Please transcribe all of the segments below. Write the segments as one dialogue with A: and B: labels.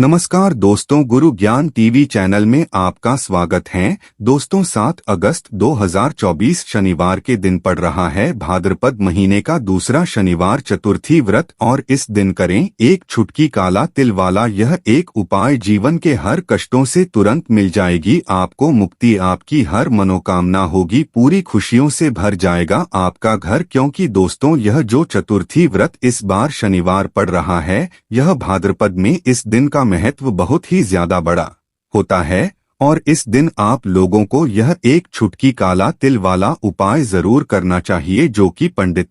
A: नमस्कार दोस्तों, गुरु ज्ञान टीवी चैनल में आपका स्वागत है। दोस्तों 7 अगस्त 2024 शनिवार के दिन पड़ रहा है भाद्रपद महीने का दूसरा शनिवार चतुर्थी व्रत। और इस दिन करें एक छुटकी काला तिल वाला यह एक उपाय, जीवन के हर कष्टों से तुरंत मिल जाएगी आपको मुक्ति, आपकी हर मनोकामना होगी, पूरी खुशियों से भर जाएगा आपका घर। क्योंकि दोस्तों यह जो चतुर्थी व्रत इस बार शनिवार पड़ रहा है, यह भाद्रपद में इस दिन का महत्व बहुत ही ज्यादा बड़ा होता है। और इस दिन आप लोगों को यह एक छुटकी काला तिल वाला उपाय जरूर करना चाहिए, जो कि पंडित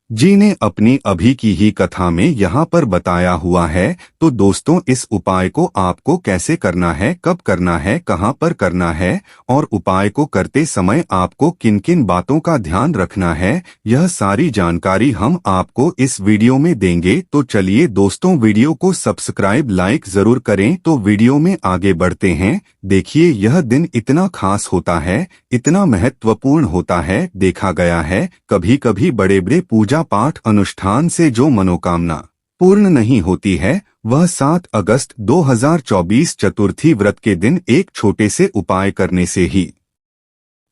A: जी ने अपनी अभी की ही कथा में यहाँ पर बताया हुआ है। तो दोस्तों इस उपाय को आपको कैसे करना है, कब करना है, कहाँ पर करना है और उपाय को करते समय आपको किन किन बातों का ध्यान रखना है, यह सारी जानकारी हम आपको इस वीडियो में देंगे। तो चलिए दोस्तों वीडियो को सब्सक्राइब लाइक जरूर करें। तो वीडियो में आगे बढ़ते हैं। देखिए यह दिन इतना खास होता है, इतना महत्वपूर्ण होता है। देखा गया है कभी कभी बड़े बड़े पूजा पाठ अनुष्ठान से जो मनोकामना पूर्ण नहीं होती है, वह 7 अगस्त 2024 चतुर्थी व्रत के दिन एक छोटे से उपाय करने से ही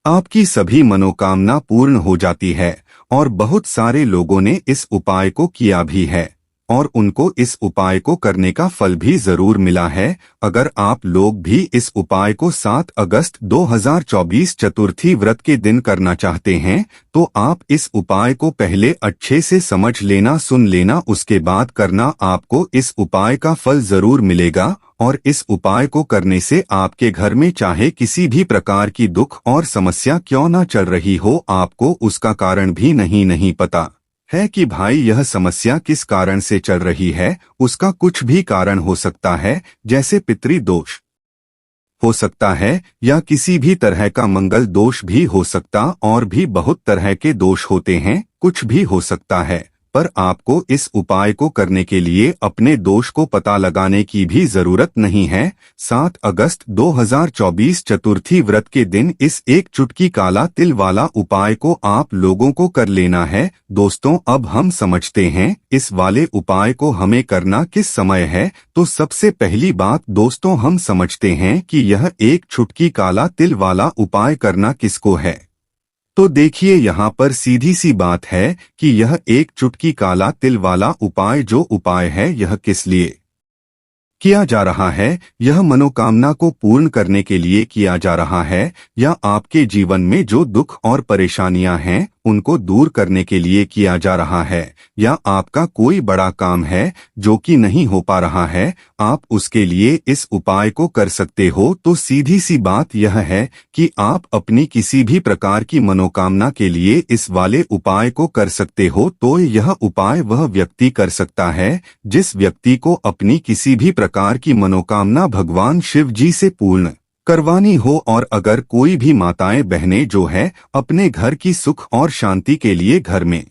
A: आपकी सभी मनोकामना पूर्ण हो जाती है। और बहुत सारे लोगों ने इस उपाय को किया भी है और उनको इस उपाय को करने का फल भी जरूर मिला है। अगर आप लोग भी इस उपाय को 7 अगस्त 2024 चतुर्थी व्रत के दिन करना चाहते हैं, तो आप इस उपाय को पहले अच्छे से समझ लेना, सुन लेना, उसके बाद करना। आपको इस उपाय का फल जरूर मिलेगा। और इस उपाय को करने से आपके घर में चाहे किसी भी प्रकार की दुख और समस्या क्यों ना चल रही हो, आपको उसका कारण भी नहीं पता है कि भाई यह समस्या किस कारण से चल रही है। उसका कुछ भी कारण हो सकता है, जैसे पितृ दोष हो सकता है या किसी भी तरह का मंगल दोष भी हो सकता, और भी बहुत तरह के दोष होते हैं, कुछ भी हो सकता है। पर आपको इस उपाय को करने के लिए अपने दोष को पता लगाने की भी जरूरत नहीं है। 7 अगस्त 2024 चतुर्थी व्रत के दिन इस एक चुटकी काला तिल वाला उपाय को आप लोगों को कर लेना है। दोस्तों अब हम समझते हैं इस वाले उपाय को हमें करना किस समय है। तो सबसे पहली बात दोस्तों हम समझते हैं कि यह एक चुटकी काला तिल वाला उपाय करना किसको है। तो देखिए यहाँ पर सीधी सी बात है कि यह एक चुटकी काला तिल वाला उपाय जो उपाय है, यह किस लिए किया जा रहा है। यह मनोकामना को पूर्ण करने के लिए किया जा रहा है, या आपके जीवन में जो दुख और परेशानियां हैं उनको दूर करने के लिए किया जा रहा है, या आपका कोई बड़ा काम है जो कि नहीं हो पा रहा है, आप उसके लिए इस उपाय को कर सकते हो। तो सीधी सी बात यह है कि आप अपनी किसी भी प्रकार की मनोकामना के लिए इस वाले उपाय को कर सकते हो। तो यह उपाय वह व्यक्ति कर सकता है जिस व्यक्ति को अपनी किसी भी प्रकार की मनोकामना भगवान शिव जी से पूर्ण करवानी हो। और अगर कोई भी माताएं बहनें जो है अपने घर की सुख और शांति के लिए, घर में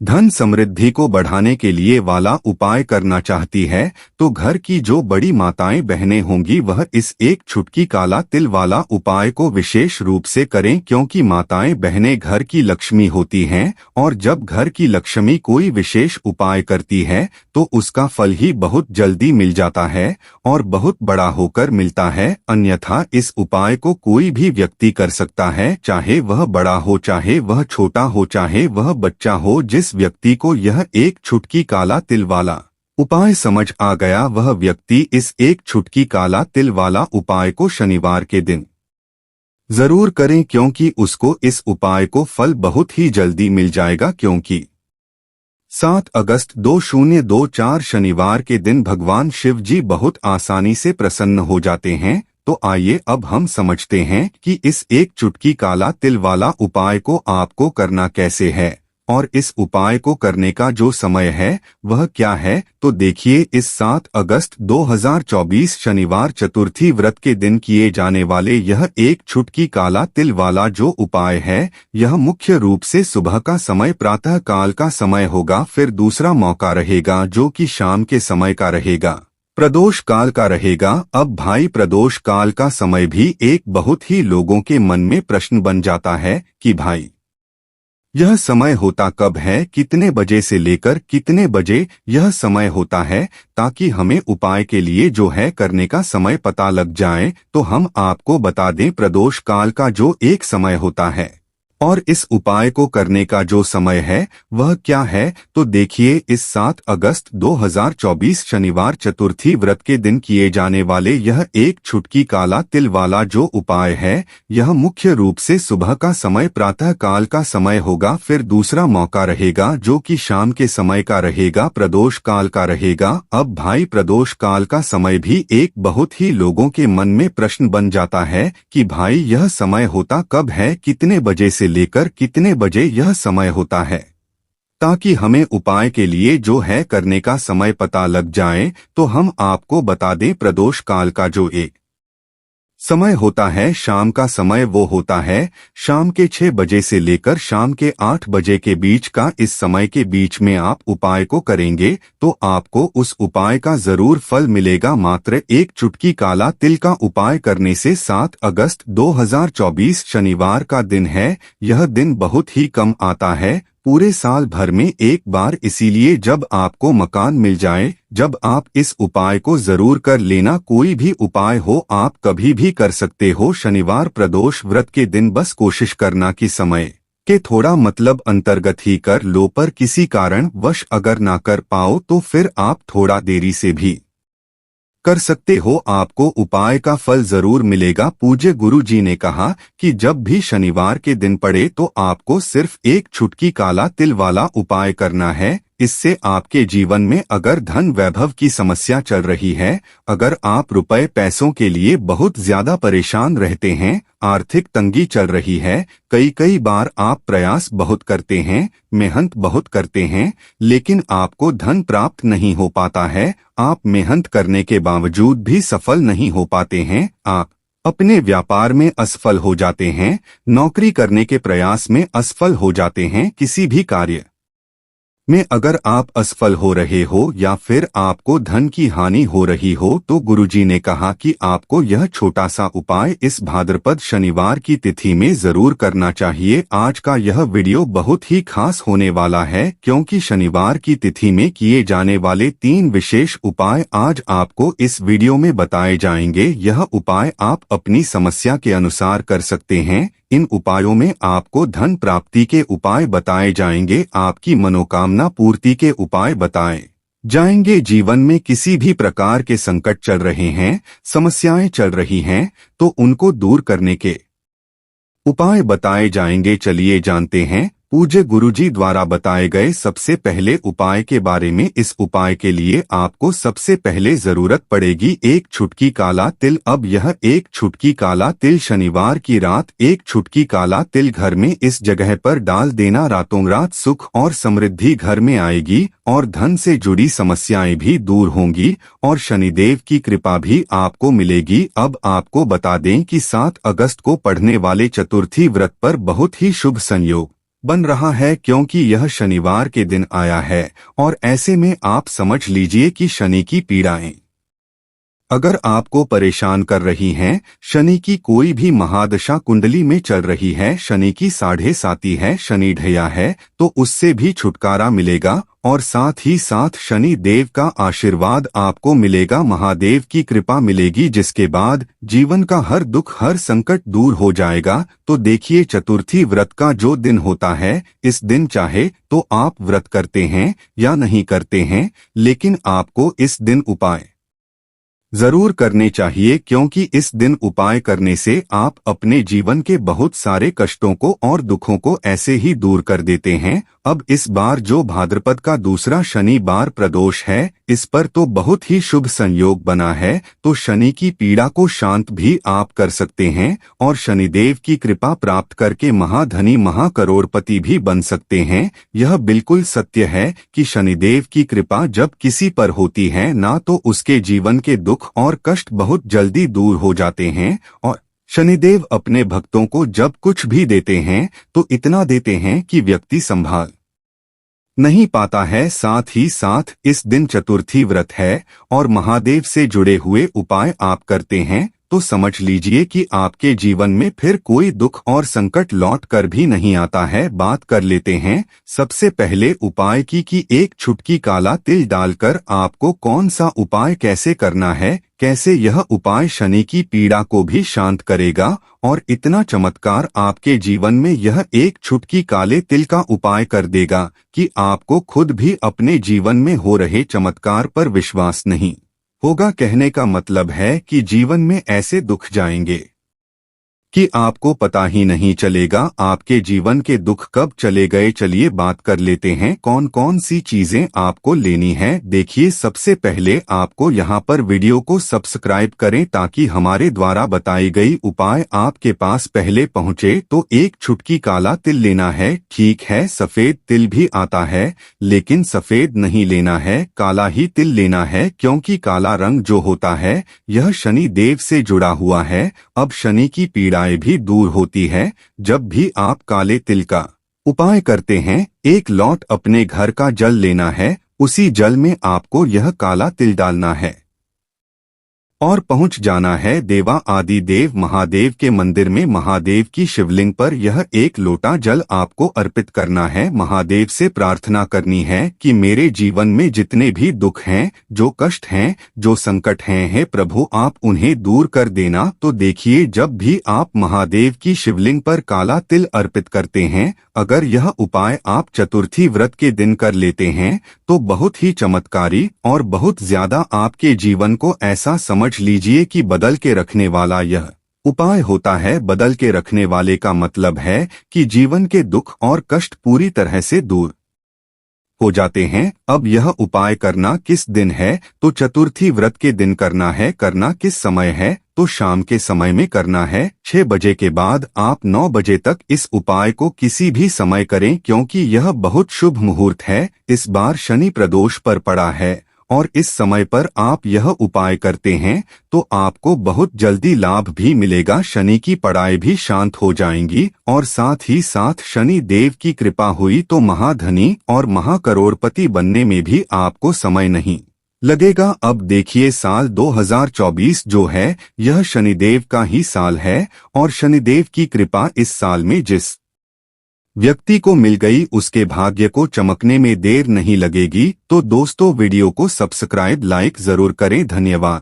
A: धन समृद्धि को बढ़ाने के लिए वाला उपाय करना चाहती है, तो घर की जो बड़ी माताएं बहनें होंगी वह इस एक छुटकी काला तिल वाला उपाय को विशेष रूप से करें। क्योंकि माताएं बहनें घर की लक्ष्मी होती हैं, और जब घर की लक्ष्मी कोई विशेष उपाय करती है तो उसका फल ही बहुत जल्दी मिल जाता है और बहुत बड़ा होकर मिलता है। अन्यथा इस उपाय को कोई भी व्यक्ति कर सकता है, चाहे वह बड़ा हो, चाहे वह छोटा हो, चाहे वह बच्चा हो। जिस व्यक्ति को यह एक छुटकी काला तिल वाला उपाय समझ आ गया, वह व्यक्ति इस एक छुटकी काला तिल वाला उपाय को शनिवार के दिन जरूर करें, क्योंकि उसको इस उपाय को फल बहुत ही जल्दी मिल जाएगा। क्योंकि 7 अगस्त 2024 शनिवार के दिन भगवान शिव जी बहुत आसानी से प्रसन्न हो जाते हैं। तो आइए अब हम समझते हैं कि इस एक चुटकी काला तिल वाला उपाय को आपको करना कैसे है, और इस उपाय को करने का जो समय है वह क्या है। तो देखिए इस 7 अगस्त 2024 शनिवार चतुर्थी व्रत के दिन किए जाने वाले यह एक छुटकी काला तिल वाला जो उपाय है, यह मुख्य रूप से सुबह का समय, प्रातः काल का समय होगा। फिर दूसरा मौका रहेगा जो कि शाम के समय का रहेगा, प्रदोष काल का रहेगा। अब भाई प्रदोष काल का समय भी एक बहुत ही लोगों के मन में प्रश्न बन जाता है कि भाई यह समय होता कब है, कितने बजे से लेकर कितने बजे यह समय होता है, ताकि हमें उपाय के लिए जो है करने का समय पता लग जाए। तो हम आपको बता दें प्रदोष काल का जो एक समय होता है और इस उपाय को करने का जो समय है वह क्या है। तो देखिए, इस 7 अगस्त 2024 शनिवार चतुर्थी व्रत के दिन किए जाने वाले यह एक छुटकी काला तिल वाला जो उपाय है, यह मुख्य रूप से सुबह का समय प्रातः काल का समय होगा। फिर दूसरा मौका रहेगा जो कि शाम के समय का रहेगा, प्रदोष काल का रहेगा। अब भाई, प्रदोष काल का समय भी एक बहुत ही लोगों के मन में प्रश्न बन जाता है कि भाई यह समय होता कब है, कितने बजे से लेकर कितने बजे यह समय होता है, ताकि हमें उपाय के लिए जो है करने का समय पता लग जाए। तो हम आपको बता दें प्रदोष काल का जो एक समय होता है, शाम का समय, वो होता है शाम के 6 बजे से लेकर शाम के 8 बजे के बीच का। इस समय के बीच में आप उपाय को करेंगे तो आपको उस उपाय का जरूर फल मिलेगा। मात्र एक चुटकी काला तिल का उपाय करने से 7 अगस्त 2024 शनिवार का दिन है। यह दिन बहुत ही कम आता है पूरे साल भर में एक बार, इसीलिए जब आपको मकान मिल जाए, जब आप इस उपाय को जरूर कर लेना। कोई भी उपाय हो आप कभी भी कर सकते हो। शनिवार प्रदोष व्रत के दिन बस कोशिश करना कि समय के थोड़ा मतलब अंतर्गत ही कर लो, पर किसी कारण वश अगर ना कर पाओ तो फिर आप थोड़ा देरी से भी कर सकते हो, आपको उपाय का फल जरूर मिलेगा। पूज्य गुरु जी ने कहा कि जब भी शनिवार के दिन पड़े तो आपको सिर्फ एक छुटकी काला तिल वाला उपाय करना है। इससे आपके जीवन में अगर धन वैभव की समस्या चल रही है, अगर आप रुपए पैसों के लिए बहुत ज्यादा परेशान रहते हैं, आर्थिक तंगी चल रही है, कई बार आप प्रयास बहुत करते हैं, मेहनत बहुत करते हैं, लेकिन आपको धन प्राप्त नहीं हो पाता है, आप मेहनत करने के बावजूद भी सफल नहीं हो पाते हैं, आप अपने व्यापार में असफल हो जाते हैं, नौकरी करने के प्रयास में असफल हो जाते हैं, किसी भी कार्य में अगर आप असफल हो रहे हो या फिर आपको धन की हानि हो रही हो, तो गुरुजी ने कहा कि आपको यह छोटा सा उपाय इस भाद्रपद शनिवार की तिथि में जरूर करना चाहिए। आज का यह वीडियो बहुत ही खास होने वाला है, क्योंकि शनिवार की तिथि में किए जाने वाले 3 विशेष उपाय आज आपको इस वीडियो में बताए जाएंगे। यह उपाय आप अपनी समस्या के अनुसार कर सकते हैं। इन उपायों में आपको धन प्राप्ति के उपाय बताए जाएंगे, आपकी मनोकामना पूर्ति के उपाय बताए जाएंगे। जीवन में किसी भी प्रकार के संकट चल रहे हैं, समस्याएं चल रही हैं, तो उनको दूर करने के उपाय बताए जाएंगे। चलिए जानते हैं पूज्य गुरुजी द्वारा बताए गए सबसे पहले उपाय के बारे में। इस उपाय के लिए आपको सबसे पहले जरूरत पड़ेगी एक छुटकी काला तिल। अब यह एक छुटकी काला तिल शनिवार की रात एक छुटकी काला तिल घर में इस जगह पर डाल देना। रातों रात सुख और समृद्धि घर में आएगी और धन से जुड़ी समस्याएं भी दूर होंगी और शनिदेव की कृपा भी आपको मिलेगी। अब आपको बता दें कि 7 अगस्त को पढ़ने वाले चतुर्थी व्रत पर बहुत ही शुभ संयोग बन रहा है, क्योंकि यह शनिवार के दिन आया है और ऐसे में आप समझ लीजिए कि शनि की पीड़ाएं अगर आपको परेशान कर रही हैं, शनि की कोई भी महादशा कुंडली में चल रही है, शनि की 7.5 है, शनि ढया है, तो उससे भी छुटकारा मिलेगा और साथ ही साथ शनि देव का आशीर्वाद आपको मिलेगा, महादेव की कृपा मिलेगी, जिसके बाद जीवन का हर दुख हर संकट दूर हो जाएगा। तो देखिए, चतुर्थी व्रत का जो दिन होता है, इस दिन चाहे तो आप व्रत करते हैं या नहीं करते हैं, लेकिन आपको इस दिन उपाय जरूर करने चाहिए, क्योंकि इस दिन उपाय करने से आप अपने जीवन के बहुत सारे कष्टों को और दुखों को ऐसे ही दूर कर देते हैं। अब इस बार जो भाद्रपद का दूसरा शनिवार प्रदोष है, इस पर तो बहुत ही शुभ संयोग बना है, तो शनि की पीड़ा को शांत भी आप कर सकते हैं और शनिदेव की कृपा प्राप्त करके महाधनी महाकरोड़पति भी बन सकते हैं। यह बिल्कुल सत्य है कि शनिदेव की कृपा जब किसी पर होती है ना, तो उसके जीवन के दुख और कष्ट बहुत जल्दी दूर हो जाते हैं और शनिदेव अपने भक्तों को जब कुछ भी देते हैं तो इतना देते हैं कि व्यक्ति संभाल नहीं पाता है। साथ ही साथ इस दिन चतुर्थी व्रत है और महादेव से जुड़े हुए उपाय आप करते हैं तो समझ लीजिए कि आपके जीवन में फिर कोई दुख और संकट लौट कर भी नहीं आता है। बात कर लेते हैं सबसे पहले उपाय की कि एक चुटकी काला तिल डालकर आपको कौन सा उपाय कैसे करना है, कैसे यह उपाय शनि की पीड़ा को भी शांत करेगा और इतना चमत्कार आपके जीवन में यह एक चुटकी काले तिल का उपाय कर देगा कि आपको खुद भी अपने जीवन में हो रहे चमत्कार पर विश्वास नहीं होगा। कहने का मतलब है कि जीवन में ऐसे दुख जाएंगे कि आपको पता ही नहीं चलेगा आपके जीवन के दुख कब चले गए। चलिए बात कर लेते हैं कौन कौन सी चीजें आपको लेनी है। देखिए सबसे पहले आपको यहाँ पर वीडियो को सब्सक्राइब करें ताकि हमारे द्वारा बताई गई उपाय आपके पास पहले पहुँचे। तो एक चुटकी काला तिल लेना है। ठीक है, सफेद तिल भी आता है लेकिन सफेद नहीं लेना है, काला ही तिल लेना है क्योंकि काला रंग जो होता है यह शनि देव से जुड़ा हुआ है। अब शनि की पीड़ा भी दूर होती है जब भी आप काले तिल का उपाय करते हैं। एक लौट अपने घर का जल लेना है, उसी जल में आपको यह काला तिल डालना है और पहुंच जाना है देवा आदि देव महादेव के मंदिर में। महादेव की शिवलिंग पर यह एक लोटा जल आपको अर्पित करना है। महादेव से प्रार्थना करनी है कि मेरे जीवन में जितने भी दुख हैं, जो कष्ट हैं, जो संकट हैं, प्रभु आप उन्हें दूर कर देना। तो देखिए जब भी आप महादेव की शिवलिंग पर काला तिल अर्पित करते हैं, अगर यह उपाय आप चतुर्थी व्रत के दिन कर लेते हैं तो बहुत ही चमत्कारी और बहुत ज्यादा आपके जीवन को ऐसा समझ लीजिए कि बदल के रखने वाला यह उपाय होता है। बदल के रखने वाले का मतलब है कि जीवन के दुख और कष्ट पूरी तरह से दूर हो जाते हैं। अब यह उपाय करना किस दिन है, तो चतुर्थी व्रत के दिन करना है। करना किस समय है, तो शाम के समय में करना है। 6 बजे के बाद आप 9 बजे तक इस उपाय को किसी भी समय करें क्योंकि यह बहुत शुभ मुहूर्त है। इस बार शनि प्रदोष पर पड़ा है और इस समय पर आप यह उपाय करते हैं तो आपको बहुत जल्दी लाभ भी मिलेगा। शनि की पड़ाई भी शांत हो जाएंगी और साथ ही साथ शनि देव की कृपा हुई तो महाधनी और महाकरोड़पति बनने में भी आपको समय नहीं लगेगा। अब देखिए साल 2024 जो है यह शनिदेव का ही साल है और शनिदेव की कृपा इस साल में जिस व्यक्ति को मिल गई उसके भाग्य को चमकने में देर नहीं लगेगी। तो दोस्तों वीडियो को सब्सक्राइब लाइक जरूर करें। धन्यवाद।